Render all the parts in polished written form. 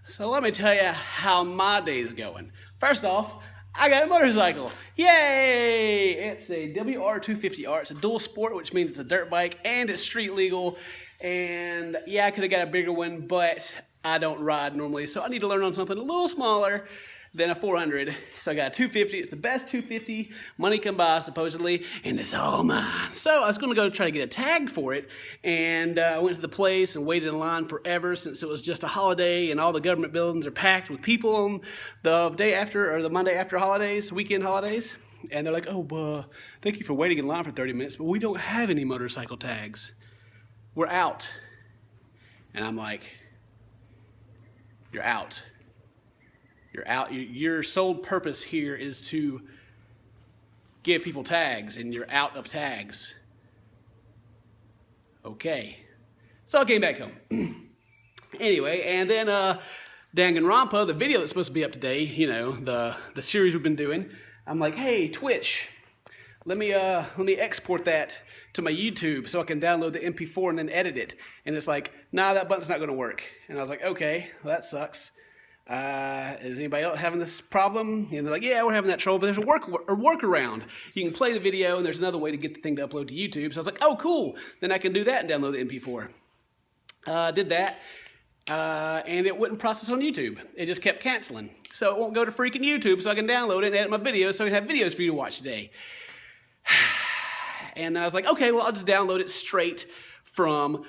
So let me tell you how my day's going. First off, I got a motorcycle. Yay! It's a WR250R. It's a dual sport, which means it's a dirt bike and it's street legal. And yeah, I could have got a bigger one, but I don't ride normally, so I need to learn on something a little smaller than a 400. So I got a 250. It's the best 250 money can buy, supposedly, and it's all mine. So I was going to go try to get a tag for it, and I went to the place and waited in line forever since it was just a holiday and all the government buildings are packed with people on the day after or the Monday after holidays, weekend holidays. And they're like, oh, thank you for waiting in line for 30 minutes, but we don't have any motorcycle tags. We're out. And I'm like, you're out. You're out. Your sole purpose here is to give people tags, and you're out of tags. Okay. So I came back home. Anyway, and then Danganronpa, the video that's supposed to be up today, you know, the series we've been doing, I'm like, hey, Twitch, let me export that to my YouTube so I can download the MP4 and then edit it. And it's like, nah, that button's not going to work. And I was like, okay, well, that sucks. Is anybody else having this problem? And they're like, yeah, we're having that trouble, but there's a workaround. You can play the video, and there's another way to get the thing to upload to YouTube. So I was like, oh, cool. Then I can do that and download the MP4. Did that, and it wouldn't process on YouTube. It just kept canceling. So it won't go to freaking YouTube, so I can download it and edit my videos so I can have videos for you to watch today. And then I was like, okay, well, I'll just download it straight from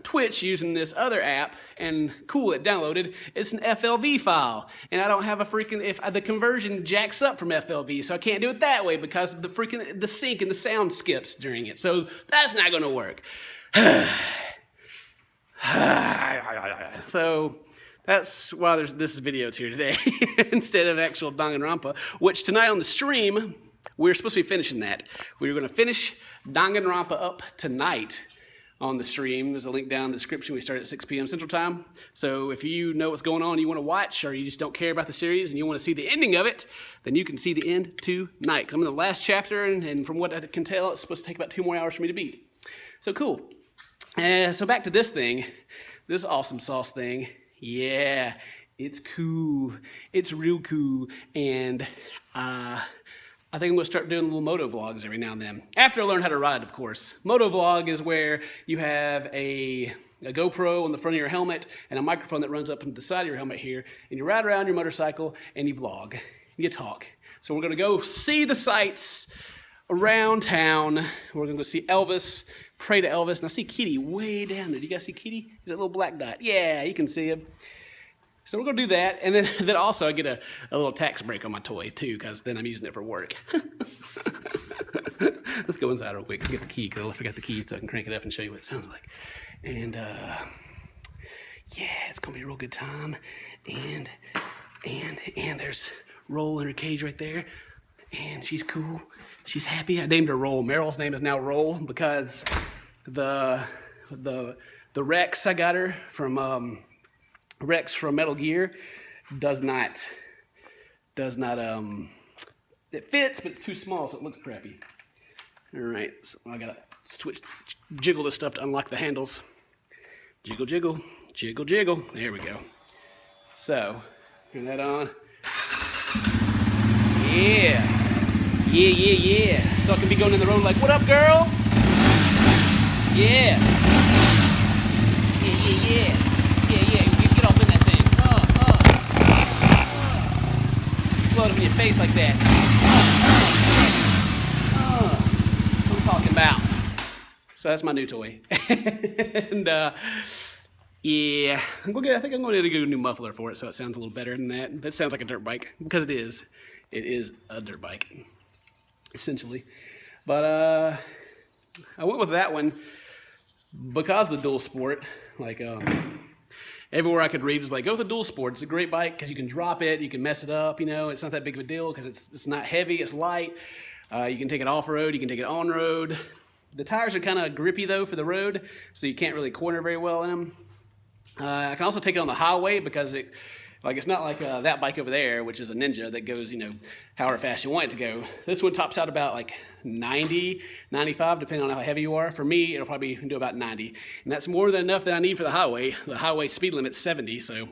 Twitch using this other app, and cool, it downloaded. It's an FLV file, and I don't have a freaking, the conversion jacks up from FLV, so I can't do it that way because of the sync and the sound skips during it. So that's not going to work. So that's why this video's here today instead of actual Danganronpa, which tonight on the stream, we're supposed to be finishing that. We're going to finish Danganronpa up tonight on the stream. There's a link down in the description. We start at 6 p.m. Central Time. So if you know what's going on, you want to watch, or you just don't care about the series and you want to see the ending of it, then you can see the end tonight. Because I'm in the last chapter, and from what I can tell, it's supposed to take about 2 more hours for me to beat. So cool. So back to this thing, this awesome sauce thing. Yeah, it's cool. It's real cool. And I think I'm going to start doing little moto vlogs every now and then. After I learn how to ride, of course. Moto vlog is where you have a GoPro on the front of your helmet and a microphone that runs up into the side of your helmet here. And you ride around your motorcycle and you vlog. And you talk. So we're going to go see the sights around town. We're going to go see Elvis, pray to Elvis. And I see Kitty way down there. Do you guys see Kitty? He's that little black dot. Yeah, you can see him. So we're going to do that, and then also I get a little tax break on my toy, too, because then I'm using it for work. Let's go inside real quick and get the key, because I forgot the key, so I can crank it up and show you what it sounds like. And, yeah, it's going to be a real good time. And there's Roll in her cage right there, and she's cool. She's happy. I named her Roll. Meryl's name is now Roll, because the Rex I got her from... Rex from Metal Gear does not, it fits, but it's too small, so it looks crappy. All right, so I gotta jiggle this stuff to unlock the handles. Jiggle, jiggle, jiggle, jiggle. There we go. So, turn that on. Yeah. So I can be going in the road like, what up, girl? Yeah. Yeah. Float up in your face like that. What I'm talking about. So that's my new toy. And yeah, I think I'm going to get a new muffler for it so it sounds a little better than that. It sounds like a dirt bike, because it is. It is a dirt bike, essentially. But I went with that one because of the dual sport. Like everywhere I could read was like, go with the dual sport. It's a great bike because you can drop it, you can mess it up, you know. It's not that big of a deal because it's not heavy, it's light. You can take it off-road, you can take it on-road. The tires are kind of grippy, though, for the road, so you can't really corner very well in them. I can also take it on the highway because Like, it's not like that bike over there, which is a Ninja that goes, you know, however fast you want it to go. This one tops out about like 90, 95, depending on how heavy you are. For me, it'll probably do about 90. And that's more than enough that I need for the highway. The highway speed limit's 70, so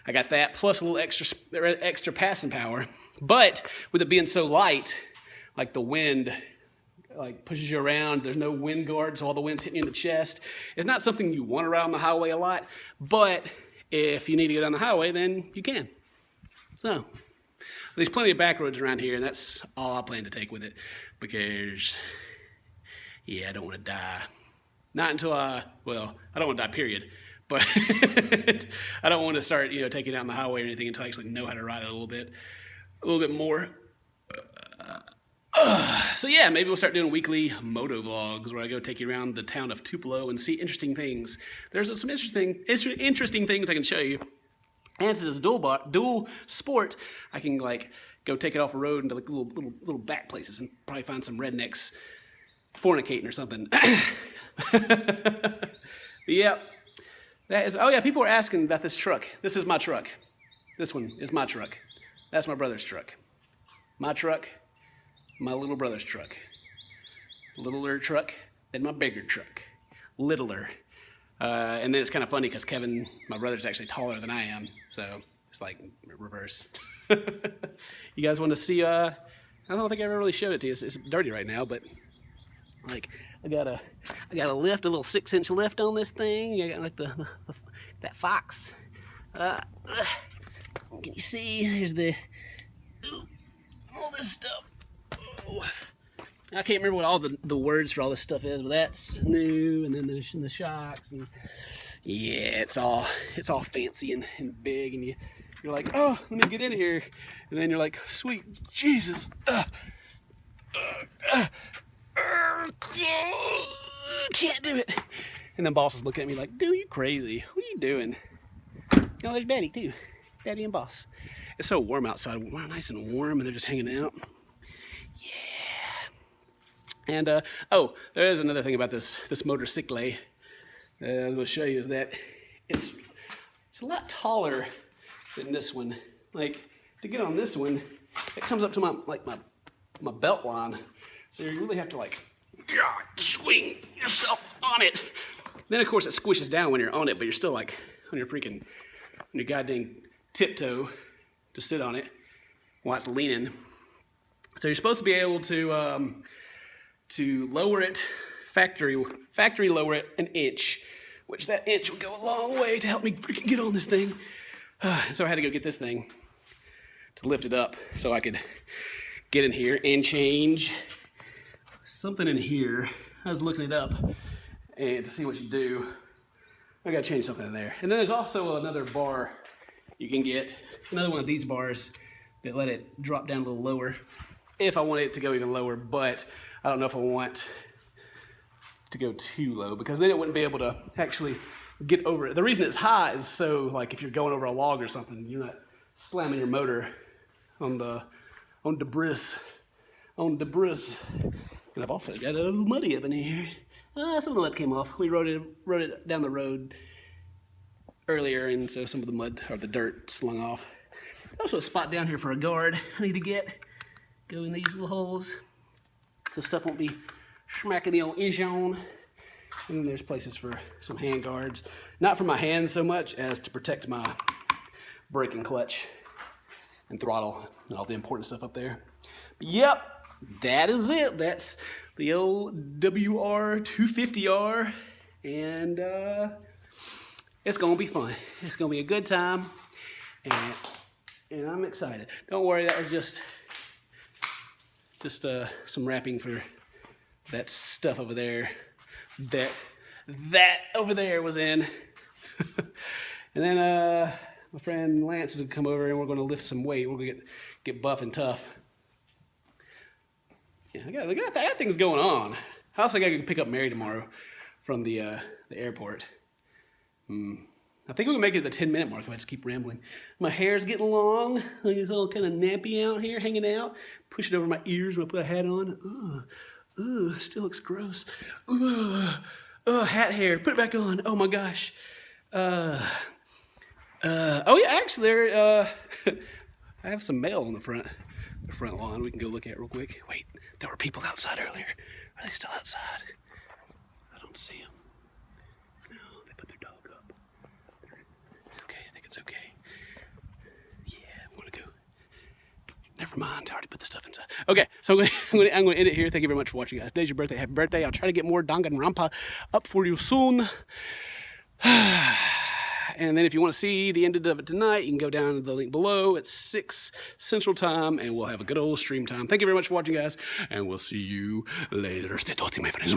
I got that, plus a little extra passing power. But with it being so light, like the wind like pushes you around, there's no wind guard, so all the wind's hitting you in the chest. It's not something you want to ride on the highway a lot, but if you need to go down the highway, then you can. So, there's plenty of back roads around here, and that's all I plan to take with it, because, yeah, I don't want to die. Not until I don't want to die, period. But I don't want to start, you know, taking it out on the highway or anything until I actually know how to ride it a little bit more. So yeah, maybe we'll start doing weekly moto vlogs where I go take you around the town of Tupelo and see interesting things. There's some interesting things I can show you. And since it's a dual sport, I can like go take it off the road into like little back places and probably find some rednecks fornicating or something. Yep. That is. Oh yeah, people are asking about this truck. This is my truck. This one is my truck. That's my brother's truck. My truck. My little brother's truck. Littler truck than my bigger truck. Littler. And then it's kind of funny because Kevin, my brother's actually taller than I am. So it's like reverse. You guys want to see, I don't think I ever really showed it to you. It's dirty right now, but like I got a lift, a little 6-inch lift on this thing. I got like that Fox. Can you see? There's all this stuff. I can't remember what all the words for all this stuff is, but that's new, and then there's the shocks, and yeah, it's all fancy and big, and you're like, oh, let me get in here, and then you're like, sweet Jesus, can't do it, and then boss is looking at me like, dude, you crazy, what are you doing? Oh, there's Daddy too, Daddy and boss. It's so warm outside, nice and warm, and they're just hanging out. Yeah. And, there is another thing about this motorcycle I was going to show you is that it's a lot taller than this one. Like, to get on this one, it comes up to my belt line. So you really have to, like, swing yourself on it. Then, of course, it squishes down when you're on it, but you're still, like, on your goddamn tiptoe to sit on it while it's leaning. So you're supposed to be able to lower it, factory lower it an inch, which that inch would go a long way to help me freaking get on this thing. So I had to go get this thing to lift it up so I could get in here and change something in here. I was looking it up and to see what you do. I gotta change something in there. And then there's also another bar you can get, another one of these bars that let it drop down a little lower if I want it to go even lower, but I don't know if I want to go too low because then it wouldn't be able to actually get over it. The reason it's high is so, like, if you're going over a log or something, you're not slamming your motor on debris. And I've also got a little muddy up in here. Some of the mud came off. We rode it down the road earlier, and so some of the mud or the dirt slung off. Also a spot down here for a guard I need to go in these little holes so stuff won't be smacking the old engine. And then there's places for some hand guards. Not for my hands so much as to protect my brake and clutch and throttle and all the important stuff up there. But yep, that is it. That's the old WR250R, and it's gonna be fun. It's gonna be a good time, and I'm excited. Don't worry, that was just some wrapping for that stuff over there that over there was in. And then my friend Lance is gonna come over and we're gonna lift some weight. We're gonna get buff and tough. Yeah, I got things going on. I also gotta go pick up Mary tomorrow from the airport. I think we can make it the 10-minute mark if I just keep rambling. My hair's getting long. Like it's all kind of nappy out here, hanging out. Push it over my ears when I put a hat on. Still looks gross. Hat hair. Put it back on. Oh my gosh. Oh yeah, actually, there. I have some mail on the front lawn. We can go look at real quick. Wait, there were people outside earlier. Are they still outside? I don't see them. No, they put their dog up. Okay, I think it's okay. Yeah, I'm gonna go. Never mind, I already put the stuff inside. Okay, so I'm gonna end it here. Thank you very much for watching, guys. Today's your birthday. Happy birthday. I'll try to get more Danganronpa up for you soon. And then if you want to see the end of it tonight, you can go down to the link below at 6 Central Time, and we'll have a good old stream time. Thank you very much for watching, guys, and we'll see you later. Stay toasty, my friends.